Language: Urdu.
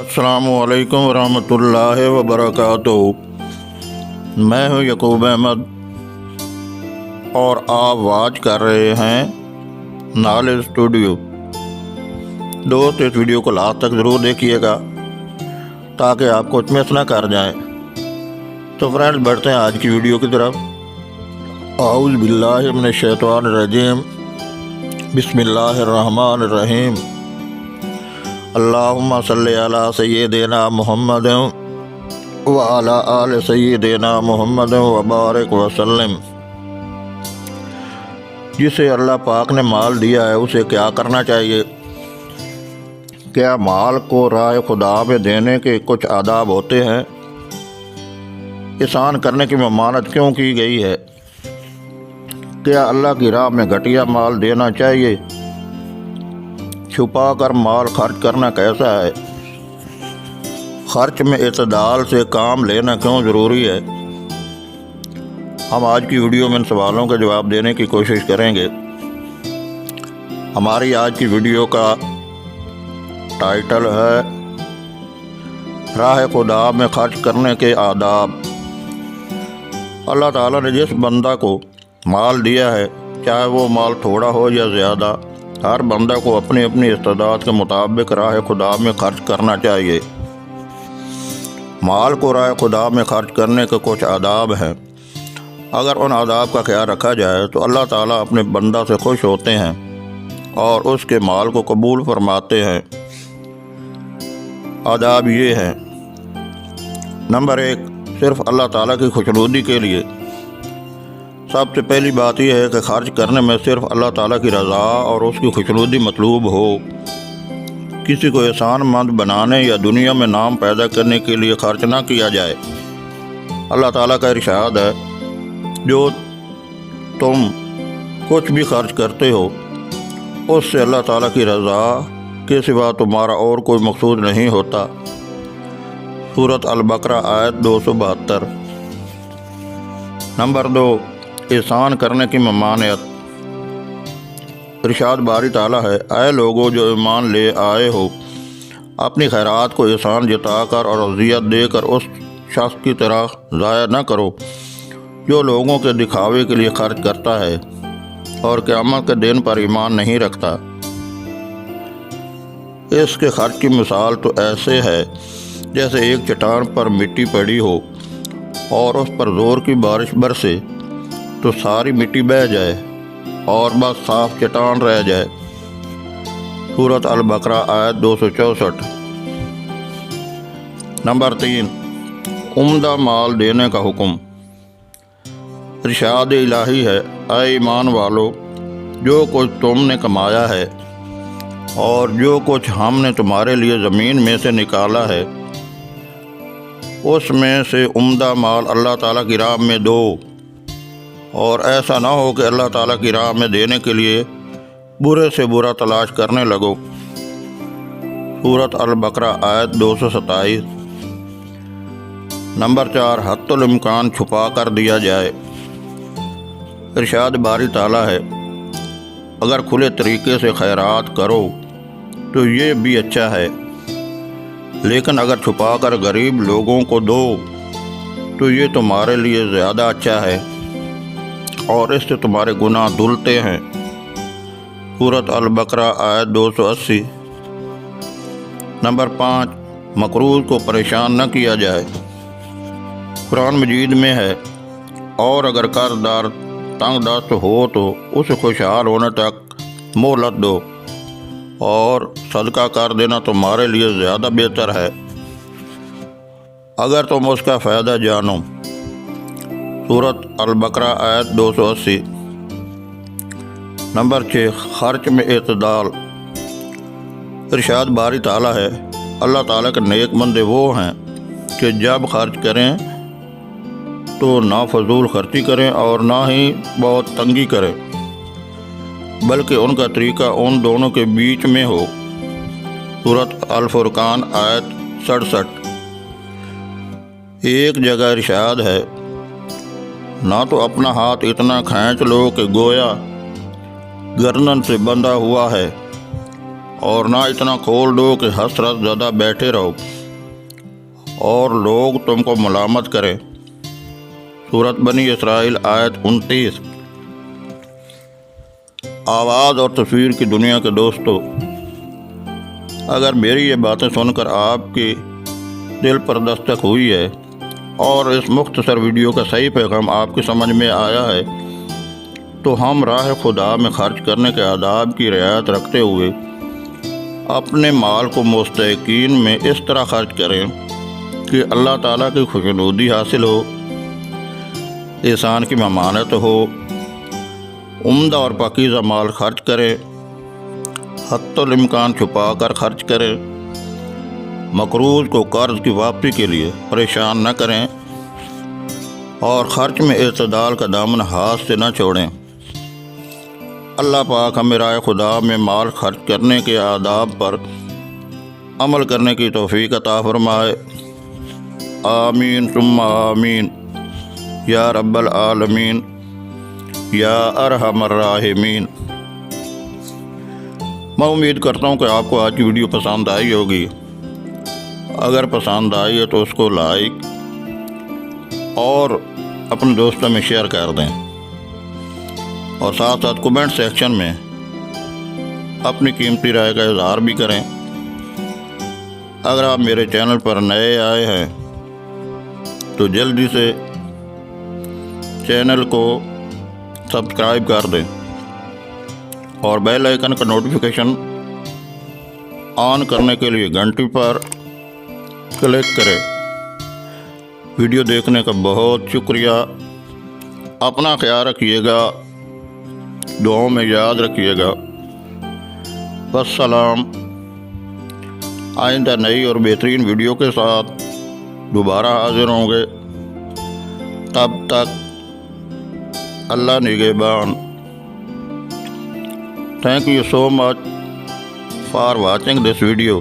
السلام علیکم ورحمۃ اللہ وبرکاتہ۔ میں ہوں یعقوب احمد اور آپ واچ کر رہے ہیں نالج اسٹوڈیو۔ دوست اس ویڈیو کو لاسٹ تک ضرور دیکھیے گا تاکہ آپ کو مس نہ کر جائیں۔ تو فرینڈز بڑھتے ہیں آج کی ویڈیو کی طرف۔ اعوذ باللہ من الشیطان الرجیم، بسم اللہ الرحمن الرحیم۔ اللہم صلی علی سیدنا محمد وعلی آل سیدنا محمد وبارک وسلم۔ جسے اللہ پاک نے مال دیا ہے اسے کیا کرنا چاہیے؟ کیا مال کو راہ خدا میں دینے کے کچھ آداب ہوتے ہیں؟ احسان کرنے کی ممانعت کیوں کی گئی ہے؟ کیا اللہ کی راہ میں گھٹیا مال دینا چاہیے؟ چھپا کر مال خرچ کرنا کیسا ہے؟ خرچ میں اعتدال سے کام لینا کیوں ضروری ہے؟ ہم آج کی ویڈیو میں ان سوالوں کے جواب دینے کی کوشش کریں گے۔ ہماری آج کی ویڈیو کا ٹائٹل ہے راہ خدا میں خرچ کرنے کے آداب۔ اللہ تعالیٰ نے جس بندہ کو مال دیا ہے، چاہے وہ مال تھوڑا ہو یا زیادہ، ہر بندہ کو اپنی اپنی استعداد کے مطابق راہ خدا میں خرچ کرنا چاہیے۔ مال کو راہ خدا میں خرچ کرنے کے کچھ آداب ہیں۔ اگر ان آداب کا خیال رکھا جائے تو اللہ تعالیٰ اپنے بندہ سے خوش ہوتے ہیں اور اس کے مال کو قبول فرماتے ہیں۔ آداب یہ ہیں۔ نمبر 1، صرف اللہ تعالیٰ کی خوشنودی کے لیے۔ سب سے پہلی بات یہ ہے کہ خرچ کرنے میں صرف اللہ تعالیٰ کی رضا اور اس کی خوشنودی مطلوب ہو۔ کسی کو احسان مند بنانے یا دنیا میں نام پیدا کرنے کے لیے خرچ نہ کیا جائے۔ اللہ تعالیٰ کا ارشاد ہے، جو تم کچھ بھی خرچ کرتے ہو اس سے اللہ تعالیٰ کی رضا کے سوا تمہارا اور کوئی مقصود نہیں ہوتا۔ سورۃ البقرہ آیت 272۔ نمبر 2، احسان کرنے کی ممانعت۔ ارشاد باری تعالیٰ ہے، اے لوگو جو ایمان لے آئے ہو، اپنی خیرات کو احسان جتا کر اور اذیت دے کر اس شخص کی طرح ضائع نہ کرو جو لوگوں کے دکھاوے کے لیے خرچ کرتا ہے اور قیامت کے دن پر ایمان نہیں رکھتا۔ اس کے خرچ کی مثال تو ایسے ہے جیسے ایک چٹان پر مٹی پڑی ہو اور اس پر زور کی بارش برسے تو ساری مٹی بہہ جائے اور بس صاف چٹان رہ جائے۔ سورۃ البقرہ آیت 264۔ نمبر 3، عمدہ مال دینے کا حکم۔ ارشاد الہی ہے، اے ایمان والو، جو کچھ تم نے کمایا ہے اور جو کچھ ہم نے تمہارے لیے زمین میں سے نکالا ہے اس میں سے عمدہ مال اللہ تعالیٰ کی راہ میں دو، اور ایسا نہ ہو کہ اللہ تعالیٰ کی راہ میں دینے کے لیے برے سے برا تلاش کرنے لگو۔ سورۃ البقرہ آیت 227۔ نمبر 4، حتی الامکان چھپا کر دیا جائے۔ ارشاد باری تعالیٰ ہے، اگر کھلے طریقے سے خیرات کرو تو یہ بھی اچھا ہے، لیکن اگر چھپا کر غریب لوگوں کو دو تو یہ تمہارے لیے زیادہ اچھا ہے اور اس سے تمہارے گناہ دھلتے ہیں۔ سورۃ البقرہ آیت 280۔ نمبر 5، مقروض کو پریشان نہ کیا جائے۔ قرآن مجید میں ہے، اور اگر قرض دار تنگ دست ہو تو اسے خوشحال ہونے تک مہلت دو، اور صدقہ کر دینا تمہارے لیے زیادہ بہتر ہے اگر تم اس کا فائدہ جانو۔ سورۃ البقرہ آیت 280۔ نمبر 6، خرچ میں اعتدال۔ ارشاد باری تعالیٰ ہے، اللہ تعالیٰ کے نیک بندے وہ ہیں کہ جب خرچ کریں تو نہ فضول خرچی کریں اور نہ ہی بہت تنگی کریں، بلکہ ان کا طریقہ ان دونوں کے بیچ میں ہو۔ سورۃ الفرقان آیت 67۔ ایک جگہ ارشاد ہے، نہ تو اپنا ہاتھ اتنا کھینچ لو کہ گویا گردن سے بندھا ہوا ہے، اور نہ اتنا کھول دو کہ حسرت زدہ بیٹھے رہو۔ اور لوگ تم کو ملامت کریں۔ سورۃ بنی اسرائیل آیت 29۔ آواز اور تصویر کی دنیا کے دوستو، اگر میری یہ باتیں سن کر آپ کے دل پر دستک ہوئی ہے اور اس مختصر ویڈیو کا صحیح پیغام آپ کی سمجھ میں آیا ہے تو ہم راہ خدا میں خرچ کرنے کے آداب کی رعایت رکھتے ہوئے اپنے مال کو مستحقین میں اس طرح خرچ کریں کہ اللہ تعالیٰ کی خوشنودی حاصل ہو، احسان کی ممانعت ہو۔ عمدہ اور پاکیزہ مال خرچ کریں، حتی الامکان چھپا کر خرچ کریں، مقروض کو قرض کی واپسی کے لیے پریشان نہ کریں اور خرچ میں اعتدال کا دامن ہاتھ سے نہ چھوڑیں۔ اللہ پاک ہمیں راہ خدا میں مال خرچ کرنے کے آداب پر عمل کرنے کی توفیق عطا فرمائے۔ آمین ثم آمین یا رب العالمین یا ارحم الراحمین۔ میں امید کرتا ہوں کہ آپ کو آج کی ویڈیو پسند آئی ہوگی۔ اگر پسند آئی ہے تو اس کو لائک اور اپنے دوستوں میں شیئر کر دیں، اور ساتھ ساتھ کومنٹ سیکشن میں اپنی قیمتی رائے کا اظہار بھی کریں۔ اگر آپ میرے چینل پر نئے آئے ہیں تو جلدی سے چینل کو سبسکرائب کر دیں اور بیل آئیکن کا نوٹیفیکیشن آن کرنے کے لیے گھنٹی پر کلک کریں۔ ویڈیو دیکھنے کا بہت شکریہ۔ اپنا خیال رکھیے گا، دعاؤں میں یاد رکھیے گا۔ والسلام۔ آئندہ نئی اور بہترین ویڈیو کے ساتھ دوبارہ حاضر ہوں گے۔ تب تک اللہ نگہبان۔ Thank you so much for watching this video.